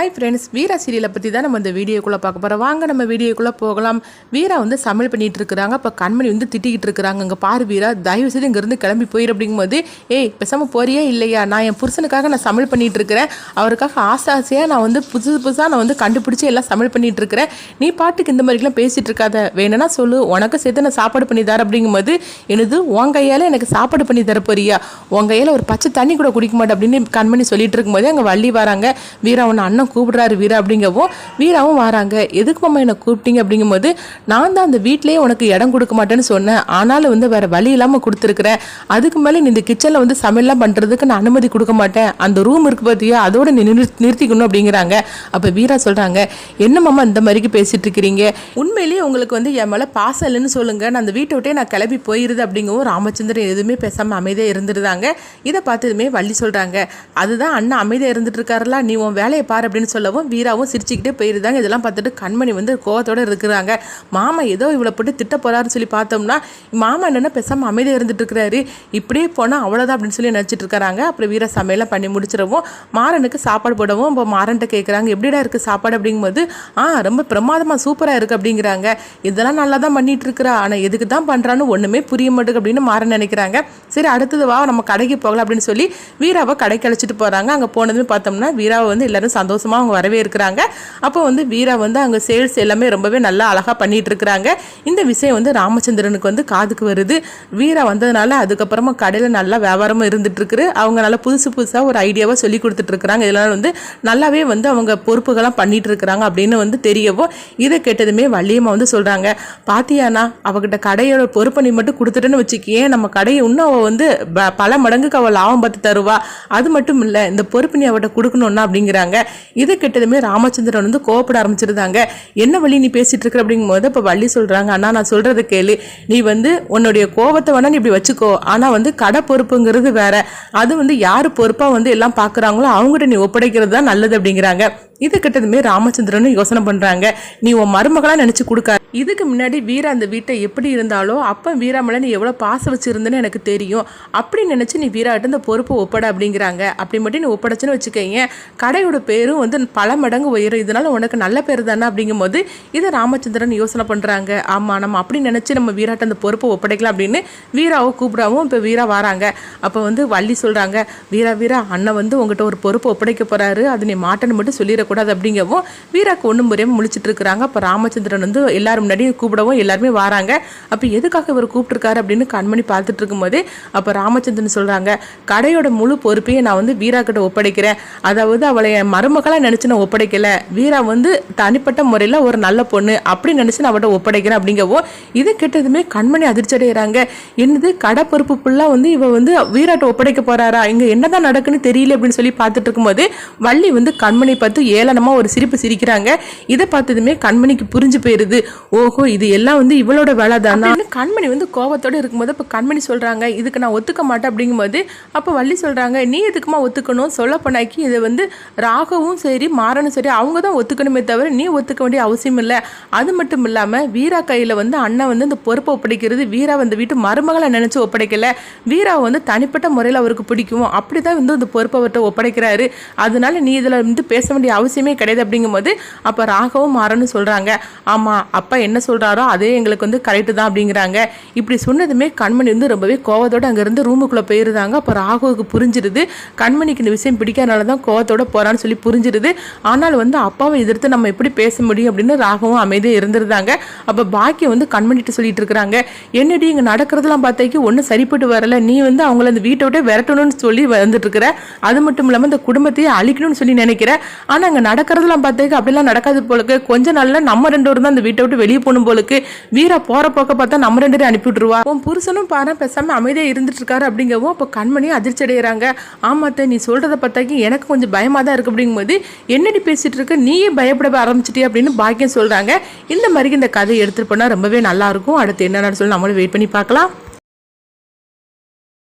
Hi friends, வீரா சீரியலை பற்றி தான் நம்ம இந்த வீடியோக்குள்ளே பார்க்க போகிறோம். வாங்க நம்ம வீடியோக்குள்ளே போகலாம். வீரா வந்து சமையல் பண்ணிகிட்டு இருக்கிறாங்க. அப்போ கண்மணி வந்து திட்டிக்கிட்டு இருக்கிறாங்க. அங்கே பாரு வீரா, தயவு செய்து இங்கேருந்து கிளம்பி போயிரு அப்படிங்கும்போது, ஏய் பேசாமல் போறியா இல்லையா, நான் என் புருஷனுக்காக நான் சமையல் பண்ணிகிட்டு இருக்கிறேன், அவருக்காக ஆசையாக நான் வந்து புதுசாக நான் வந்து கண்டுபிடிச்சி எல்லாம் சமையல் பண்ணிகிட்டு இருக்கிறேன், நீ பாட்டுக்கு இந்த மாதிரிலாம் பேசிகிட்டு இருக்காத, வேணும்னா சொல்லு, உனக்கு சேர்த்து நான் சாப்பாடு பண்ணி தரேன் அப்படிங்கும்போது, எனது உன் கையால் எனக்கு சாப்பாடு பண்ணி தர போறியா, உன் கையால் ஒரு பச்சை தண்ணி கூட குடிக்க மாட்டேன் அப்படின்னு கண்மணி சொல்லிட்டு இருக்கும்போது அங்கே வள்ளி வராங்க. வீரா உன்னை அண்ணன் கூப்பிடுறாரு வீரா அப்படிங்கவும் வீராவும் வராங்க. எதுக்கு மாமா என்னை கூப்பிட்டீங்க அப்படிங்கும்போது, நான் தான் அந்த வீட்டிலேயே உனக்கு இடம் கொடுக்க மாட்டேன்னு சொன்னேன், ஆனாலும் வந்து வேற வழி இல்லாமல் கொடுத்துருக்குறேன், அதுக்கு மேலே நீ இந்த கிச்சனில் வந்து சமையல்லாம் பண்ணுறதுக்கு நான் அனுமதி கொடுக்க மாட்டேன், அந்த ரூம் இருக்கு பார்த்தியா அதோட நீ நிறுத்திக்கணும் அப்படிங்கிறாங்க. அப்போ வீரா சொல்கிறாங்க, என்ன மாமா இந்த மாதிரிக்கு பேசிட்டு இருக்கிறீங்க, உண்மையிலேயே உங்களுக்கு வந்து என் மேலே பாசம் இல்லைன்னு சொல்லுங்க, நான் அந்த வீட்டை விட்டே நான் கிளம்பி போயிருது அப்படிங்கவும் ராமச்சந்திரன் எதுவுமே பேசாமல் அமைதியாக இருந்துருந்தாங்க. இதை பார்த்ததுமே வள்ளி சொல்கிறாங்க, அதுதான் அண்ணன் அமைதியாக இருந்துட்டு இருக்காருல, நீ உன் வேலையை பாரு அப்படின்னு சொல்லவும் வீராவும் சிரிச்சுக்கிட்டே போயிருந்தாங்க. இதெல்லாம் பார்த்துட்டு கண்மணி வந்து கோவத்தோடு இருக்கிறாங்க. மாமா ஏதோ இவ்வளோ போட்டு திட்ட போறாருன்னு சொல்லி பார்த்தோம்னா, மாமா என்னென்னா பேசாமல் அமைதியாக இருந்துட்டு இருக்கிறாரு, இப்படியே போனால் அவ்வளோதான் அப்படின்னு சொல்லி நினச்சிட்டு இருக்கிறாங்க. அப்புறம் வீரா சமையலாம் பண்ணி முடிச்சிடவும் மாறனுக்கு சாப்பாடு போடவும் இப்போ மாறன்ட்ட கேட்குறாங்க, எப்படிடா இருக்குது சாப்பாடு அப்படிங்கும்போது, ரொம்ப பிரமாதமாக சூப்பராக இருக்குது அப்படிங்கிறாங்க. இதெல்லாம் நல்லா தான் பண்ணிட்டு இருக்கிறா, ஆனால் எதுக்கு தான் பண்ணுறான்னு ஒன்றுமே புரிய மாட்டேங்குது அப்படின்னு மாறன் நினைக்கிறாங்க. சரி அடுத்தது வா நம்ம கடைக்கு போகலாம் அப்படின்னு சொல்லி வீராவை கடைக்கு அழைச்சிட்டு போகிறாங்க. அங்கே போனதுமே பார்த்தோம்னா வீராவை வந்து எல்லாரும் சந்தோஷமாக அவங்க வரவே இருக்கிறாங்க. அப்போ வந்து வீரா வந்து அங்கே சேல்ஸ் எல்லாமே ரொம்பவே நல்லா அழகாக பண்ணிட்டு இருக்கிறாங்க. இந்த விஷயம் வந்து ராமச்சந்திரனுக்கு வந்து காதுக்கு வருது. வீரா வந்ததுனால அதுக்கப்புறமா கடையில் நல்லா வியாபாரமும் இருந்துட்டு இருக்குது. அவங்க நல்லா புதுசாக ஒரு ஐடியாவாக சொல்லி கொடுத்துட்டு இருக்கிறாங்க. இதெல்லாம் வந்து நல்லாவே வந்து அவங்க பொறுப்புகள்லாம் பண்ணிட்டு இருக்கிறாங்க அப்படின்னு வந்து தெரியவும், இதை கேட்டதுமே வள்ளியம்மா வந்து சொல்கிறாங்க, பாத்தியானா அவகிட்ட கடையோட பொறுப்பை நீ மட்டும் கொடுத்துட்டேன்னு வச்சுக்கியே, நம்ம கடையை இன்னும் அவள் வந்து பல மடங்குக்கு அவள் லாபம் பார்த்து தருவா, அது மட்டும் இல்லை இந்த பொறுப்பு நீ அவட்ட கொடுக்கணும்னா அப்படிங்கிறாங்க. இதை கேட்டதுமே ராமச்சந்திரன் வந்து கோவப்பட ஆரம்பிச்சிருந்தாங்க. என்ன வள்ளி நீ பேசிட்டு இருக்கிற அப்படிங்கும்போது இப்போ வள்ளி சொல்றாங்க, அண்ணா நான் சொல்றது கேளு, நீ வந்து உன்னுடைய கோவத்தை வேணா நீ இப்படி வச்சுக்கோ, ஆனா வந்து கடை பொறுப்புங்கிறது வேற, அது வந்து யாரு பொறுப்பா வந்து எல்லாம் பாக்குறாங்களோ அவங்ககிட்ட நீ ஒப்படைக்கிறது தான் நல்லது அப்படிங்கிறாங்க. இது கிட்டதுமே ராமச்சந்திரனும் யோசனை பண்றாங்க, நீ உன் மருமகளா நினைச்சு கொடுக்க, இதுக்கு முன்னாடி வீரா அந்த வீட்டை எப்படி இருந்தாலோ அப்போ வீரா மேலே நீ எவ்வளோ பாசம் வச்சுருந்தேன்னு எனக்கு தெரியும், அப்படி நினச்சி நீ வீராட்ட இந்த பொறுப்பை ஒப்பட அப்படிங்கிறாங்க. அப்படி மட்டும் நீ ஒப்படைச்சுன்னு வச்சுக்கோங்க, கடையோட பேரும் வந்து பல மடங்கு உயரும், இதனால உனக்கு நல்ல பேர் தானே அப்படிங்கும்போது இதை ராமச்சந்திரன் யோசனை பண்ணுறாங்க. ஆமாம் நம்ம அப்படி நினச்சி நம்ம வீராட்ட அந்த பொறுப்பை ஒப்படைக்கலாம் அப்படின்னு வீராவை கூப்பிடாவும் இப்போ வீரா வராங்க. அப்போ வந்து வள்ளி சொல்கிறாங்க, வீரா அண்ணன் வந்து உங்கள்கிட்ட ஒரு பொறுப்பை ஒப்படைக்க போகிறாரு, அது நீ மாட்டேன்னு மட்டும் சொல்லிடக்கூடாது அப்படிங்கவும் வீராக்கு ஒன்றும் முறையாக முழிச்சிட்டு இருக்கிறாங்க. அப்போ ராமச்சந்திரன் வந்து எல்லாரும் முன்னாடி கூப்பிடவும் எல்லாருமே வராங்க. அப்போ எதுக்காக இவர் கூப்பிட்டுருக்காரு அப்படின்னு கண்மணி பார்த்துட்டு இருக்கும்போது அப்போ ராமச்சந்திரன் சொல்கிறாங்க, கடையோட முழு பொறுப்பையும் நான் வந்து வீரா கிட்ட ஒப்படைக்கிறேன், அதாவது அவளை என் மருமகளாக நினச்சி நான் ஒப்படைக்கல, வீரா வந்து தனிப்பட்ட முறையில் ஒரு நல்ல பொண்ணு அப்படி நினச்சி நான் அவட்ட ஒப்படைக்கிறேன் அப்படிங்கவும், இதை கேட்டதுமே கண்மணி அதிர்ச்சி அடைகிறாங்க. என்னது கடை பொறுப்பு ஃபுல்லாக வந்து இவ வந்து வீராட்ட ஒப்படைக்க போறாரா, இங்கே என்னதான் நடக்குன்னு தெரியல அப்படின்னு சொல்லி பார்த்துட்டு இருக்கும்போது வள்ளி வந்து கண்மணி பார்த்து ஏளனமாக ஒரு சிரிப்பு சிரிக்கிறாங்க. இதை பார்த்ததுமே கண்மணிக்கு புரிஞ்சு போயிருது, ஓஹோ இது எல்லாம் வந்து இவளோட வேலை தானே. கண்மணி வந்து கோபத்தோடு இருக்கும்போது இப்போ கண்மணி சொல்கிறாங்க, இதுக்கு நான் ஒத்துக்க மாட்டேன் அப்படிங்கும்போது அப்போ வள்ளி சொல்கிறாங்க, நீ எதுக்குமா ஒத்துக்கணும், சொல்ல போனாக்கி இதை வந்து ராகவும் சரி மாறனும் சரி அவங்க தான் ஒத்துக்கணுமே தவிர நீ ஒத்துக்க வேண்டிய அவசியம் இல்லை. அது மட்டும் இல்லாமல் வீரா கையில் வந்து அண்ணன் வந்து இந்த பொறுப்பை ஒப்படைக்கிறது வீரா வந்து வீட்டு மருமகளை நினச்சி ஒப்படைக்கல, வீரா வந்து தனிப்பட்ட முறையில் அவருக்கு பிடிக்கும், அப்படி தான் வந்து இந்த பொறுப்பை அவர்கிட்ட ஒப்படைக்கிறாரு, அதனால நீ இதில் வந்து பேச வேண்டிய அவசியமே கிடையாது அப்படிங்கும்போது அப்போ ராகவும் மாறனும் சொல்கிறாங்க, ஆமாம் அப்பா என்ன சொல்கிறாரோ அதே எங்களுக்கு வந்து கரெக்டு தான் அப்படிங்கிறாங்க. இப்படி சொன்னதுமே கண்மணி வந்து ரொம்பவே கோவத்தோடு அங்கேருந்து ரூமுக்குள்ளே போயிருந்தாங்க. அப்போ ராகுவுக்கு புரிஞ்சிருது, கண்மணிக்கு இந்த விஷயம் பிடிக்காதனால தான் கோவத்தோட போகிறான்னு சொல்லி புரிஞ்சிருது. ஆனால் வந்து அப்பாவை எதிர்த்து நம்ம எப்படி பேச முடியும் அப்படின்னு ராகவும் அமைதியாக இருந்திருந்தாங்க. அப்போ பாக்கியம் வந்து கண்மணிட்டு சொல்லிட்டு இருக்கிறாங்க, என்னடி இங்கே நடக்கிறதுலாம் பார்த்தாக்கி ஒன்றும் சரிப்பட்டு வரல, நீ வந்து அவங்கள அந்த வீட்டை விட்டு விரட்டணும்னு சொல்லி வந்துட்டு இருக்கிற, அது மட்டும் இல்லாமல் இந்த குடும்பத்தையே அழிக்கணும்னு சொல்லி நினைக்கிற, ஆனால் அங்கே நடக்கிறதுலாம் பார்த்தாக்கி அப்படிலாம் நடக்காது போலுக்கு, கொஞ்ச நாள்ல நம்ம ரெண்டு பேரும் தான் அந்த வீட்டை விட்டு வெளியே போகணும் போலுக்கு, வீரா போற போக்க பார்த்தா நம்ம ரெண்டு பேரும் அனுப்பிவிட்டுருவா, உன் புருஷனும் பாரு பேசாம அமைதியாக இருந்துட்டு இருக்காரு அப்படிங்கவும் அப்போ கண்மணி அதிர்ச்சி அடைகிறாங்க. ஆமாத்த நீ சொல்றதை பார்த்தாக்கி எனக்கு கொஞ்சம் பயமா தான் இருக்கு அப்படிங்கும்போது, என்னடி பேசிட்டு இருக்க, நீயே பயப்பட ஆரம்பிச்சிட்டியா அப்படின்னு பாக்கியம் சொல்றாங்க. இந்த மாதிரி இந்த கதையை எடுத்துட்டு போனா ரொம்பவே நல்லா இருக்கும். அடுத்து என்னன்னு சொல்லி நம்மளும் வெயிட் பண்ணி பார்க்கலாம்.